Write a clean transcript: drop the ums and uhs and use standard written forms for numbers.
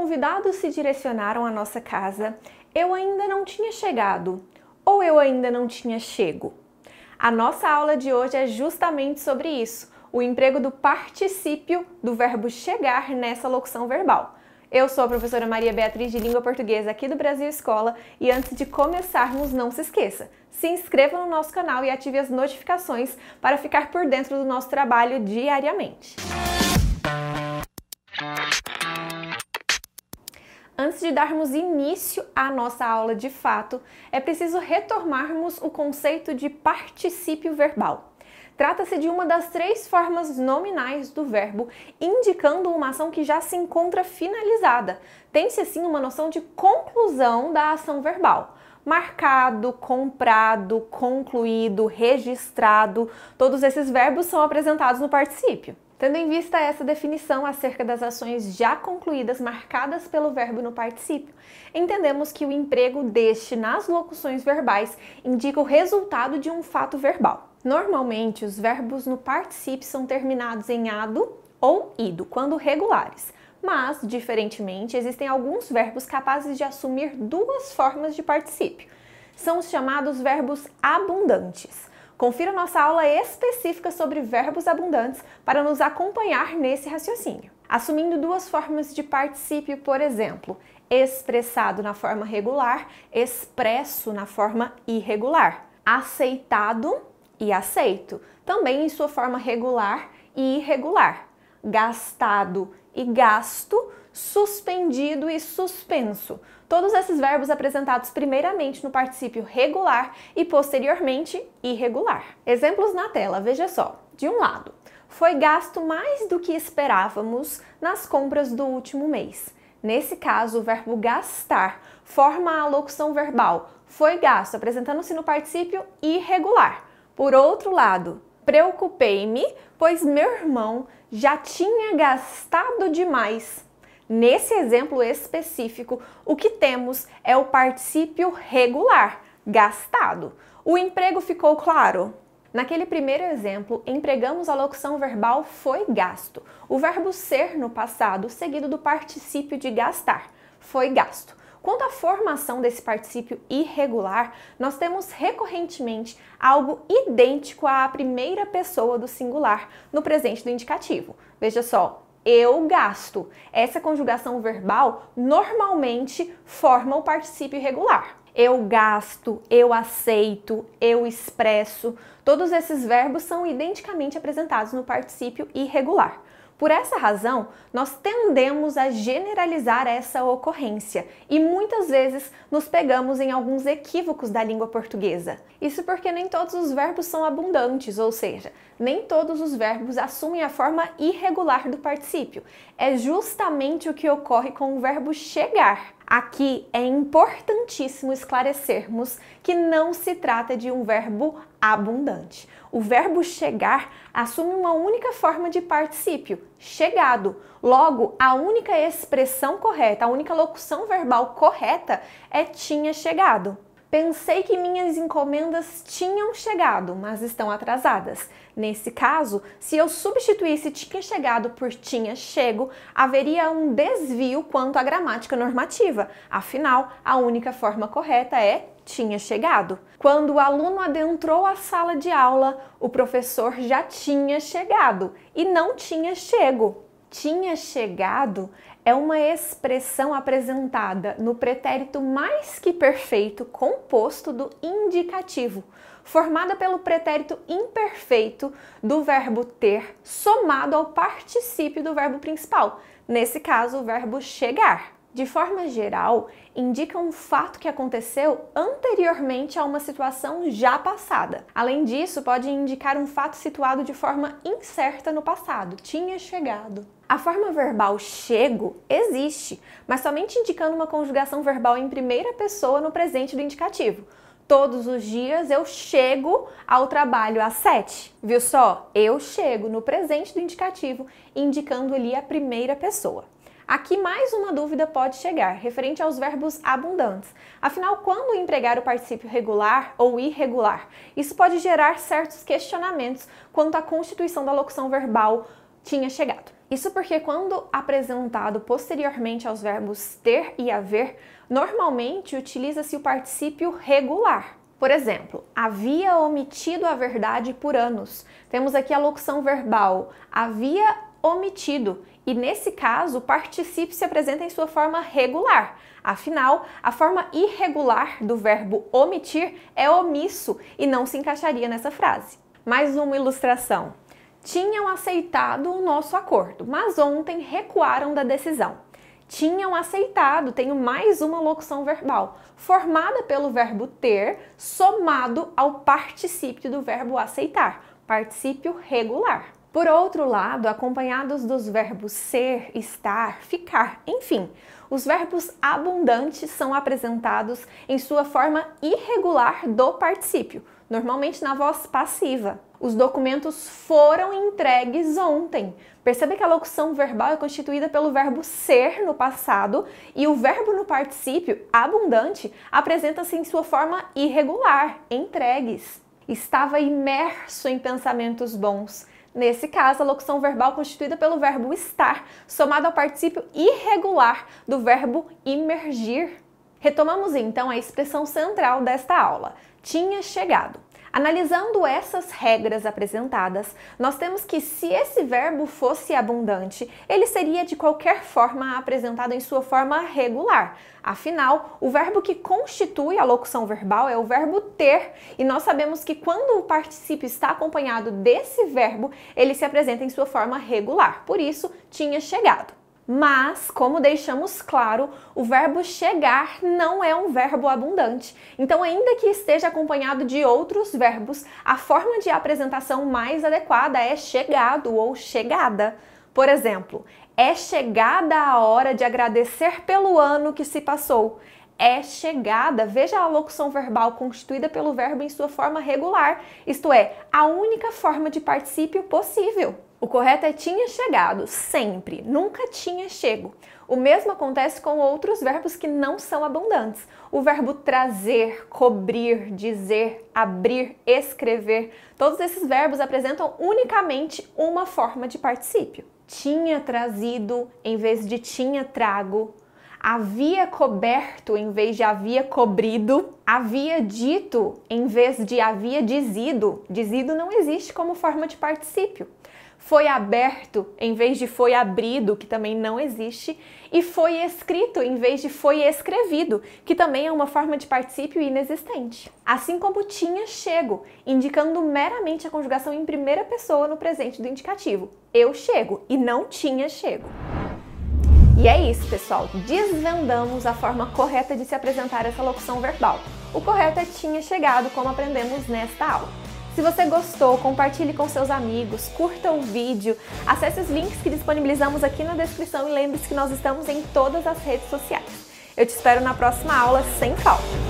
convidados se direcionaram à nossa casa, eu ainda não tinha chegado ou eu ainda não tinha chego. A nossa aula de hoje é justamente sobre isso, o emprego do particípio do verbo chegar nessa locução verbal. Eu sou a professora Maria Beatriz de Língua Portuguesa aqui do Brasil Escola e antes de começarmos, não se esqueça, se inscreva no nosso canal e ative as notificações para ficar por dentro do nosso trabalho diariamente. Antes de darmos início à nossa aula de fato, é preciso retomarmos o conceito de particípio verbal. Trata-se de uma das três formas nominais do verbo, indicando uma ação que já se encontra finalizada. Tem-se assim uma noção de conclusão da ação verbal. Marcado, comprado, concluído, registrado, todos esses verbos são apresentados no particípio. Tendo em vista essa definição acerca das ações já concluídas marcadas pelo verbo no particípio, entendemos que o emprego deste nas locuções verbais indica o resultado de um fato verbal. Normalmente, os verbos no particípio são terminados em ado ou ido, quando regulares. Mas, diferentemente, existem alguns verbos capazes de assumir duas formas de particípio. São os chamados verbos abundantes. Confira nossa aula específica sobre verbos abundantes para nos acompanhar nesse raciocínio. Assumindo duas formas de particípio, por exemplo, expressado na forma regular, expresso na forma irregular, aceitado e aceito, também em sua forma regular e irregular, gastado e gasto, suspendido e suspenso. Todos esses verbos apresentados primeiramente no particípio regular e posteriormente irregular. Exemplos na tela, veja só. De um lado, foi gasto mais do que esperávamos nas compras do último mês. Nesse caso, o verbo gastar forma a locução verbal foi gasto, apresentando-se no particípio irregular. Por outro lado, preocupei-me, pois meu irmão já tinha gastado demais. Nesse exemplo específico, o que temos é o particípio regular, gastado. O emprego ficou claro? Naquele primeiro exemplo, empregamos a locução verbal foi gasto. O verbo ser no passado, seguido do particípio de gastar, foi gasto. Quanto à formação desse particípio irregular, nós temos recorrentemente algo idêntico à primeira pessoa do singular no presente do indicativo. Veja só, eu gasto. Essa conjugação verbal normalmente forma o particípio irregular. Eu gasto, eu aceito, eu expresso. Todos esses verbos são identicamente apresentados no particípio irregular. Por essa razão, nós tendemos a generalizar essa ocorrência e muitas vezes nos pegamos em alguns equívocos da língua portuguesa. Isso porque nem todos os verbos são abundantes, ou seja, nem todos os verbos assumem a forma irregular do particípio. É justamente o que ocorre com o verbo chegar. Aqui é importantíssimo esclarecermos que não se trata de um verbo abundante. O verbo chegar assume uma única forma de particípio, chegado. Logo, a única expressão correta, a única locução verbal correta é tinha chegado. Pensei que minhas encomendas tinham chegado, mas estão atrasadas. Nesse caso, se eu substituísse tinha chegado por tinha chego, haveria um desvio quanto à gramática normativa. Afinal, a única forma correta é tinha chegado. Quando o aluno adentrou a sala de aula, o professor já tinha chegado e não tinha chego. Tinha chegado é uma expressão apresentada no pretérito mais que perfeito composto do indicativo, formada pelo pretérito imperfeito do verbo ter somado ao particípio do verbo principal, nesse caso o verbo chegar. De forma geral, indica um fato que aconteceu anteriormente a uma situação já passada. Além disso, pode indicar um fato situado de forma incerta no passado, tinha chegado. A forma verbal chego existe, mas somente indicando uma conjugação verbal em primeira pessoa no presente do indicativo. Todos os dias eu chego ao trabalho às 7. Viu só? Eu chego no presente do indicativo, indicando ali a primeira pessoa. Aqui mais uma dúvida pode chegar, referente aos verbos abundantes. Afinal, quando empregar o particípio regular ou irregular? Isso pode gerar certos questionamentos quanto à constituição da locução verbal tinha chegado. Isso porque quando apresentado posteriormente aos verbos ter e haver, normalmente utiliza-se o particípio regular. Por exemplo, havia omitido a verdade por anos. Temos aqui a locução verbal havia omitido, e nesse caso o particípio se apresenta em sua forma regular. Afinal, a forma irregular do verbo omitir é omisso e não se encaixaria nessa frase. Mais uma ilustração. Tinham aceitado o nosso acordo, mas ontem recuaram da decisão. Tinham aceitado, tenho mais uma locução verbal, formada pelo verbo ter, somado ao particípio do verbo aceitar, particípio regular. Por outro lado, acompanhados dos verbos ser, estar, ficar, enfim, os verbos abundantes são apresentados em sua forma irregular do particípio, normalmente na voz passiva. Os documentos foram entregues ontem. Perceba que a locução verbal é constituída pelo verbo ser no passado e o verbo no particípio, abundante, apresenta-se em sua forma irregular, entregues. Estava imerso em pensamentos bons. Nesse caso, a locução verbal constituída pelo verbo estar, somado ao particípio irregular do verbo imergir. Retomamos então a expressão central desta aula. Tinha chegado. Analisando essas regras apresentadas, nós temos que se esse verbo fosse abundante, ele seria de qualquer forma apresentado em sua forma regular. Afinal, o verbo que constitui a locução verbal é o verbo ter, e nós sabemos que quando o particípio está acompanhado desse verbo, ele se apresenta em sua forma regular. Por isso, tinha chegado. Mas, como deixamos claro, o verbo chegar não é um verbo abundante. Então, ainda que esteja acompanhado de outros verbos, a forma de apresentação mais adequada é chegado ou chegada. Por exemplo, é chegada a hora de agradecer pelo ano que se passou. É chegada, veja a locução verbal constituída pelo verbo em sua forma regular, isto é, a única forma de particípio possível. O correto é tinha chegado, sempre, nunca tinha chego. O mesmo acontece com outros verbos que não são abundantes. O verbo trazer, cobrir, dizer, abrir, escrever, todos esses verbos apresentam unicamente uma forma de particípio. Tinha trazido em vez de tinha trago. Havia coberto em vez de havia cobrido, havia dito em vez de havia dizido. Dizido não existe como forma de particípio. Foi aberto em vez de foi abrido, que também não existe, e foi escrito em vez de foi escrevido, que também é uma forma de particípio inexistente. Assim como tinha chego, indicando meramente a conjugação em primeira pessoa no presente do indicativo. Eu chego e não tinha chego. E é isso, pessoal. Desvendamos a forma correta de se apresentar essa locução verbal. O correto é tinha chegado, como aprendemos nesta aula. Se você gostou, compartilhe com seus amigos, curta o vídeo, acesse os links que disponibilizamos aqui na descrição e lembre-se que nós estamos em todas as redes sociais. Eu te espero na próxima aula sem falta!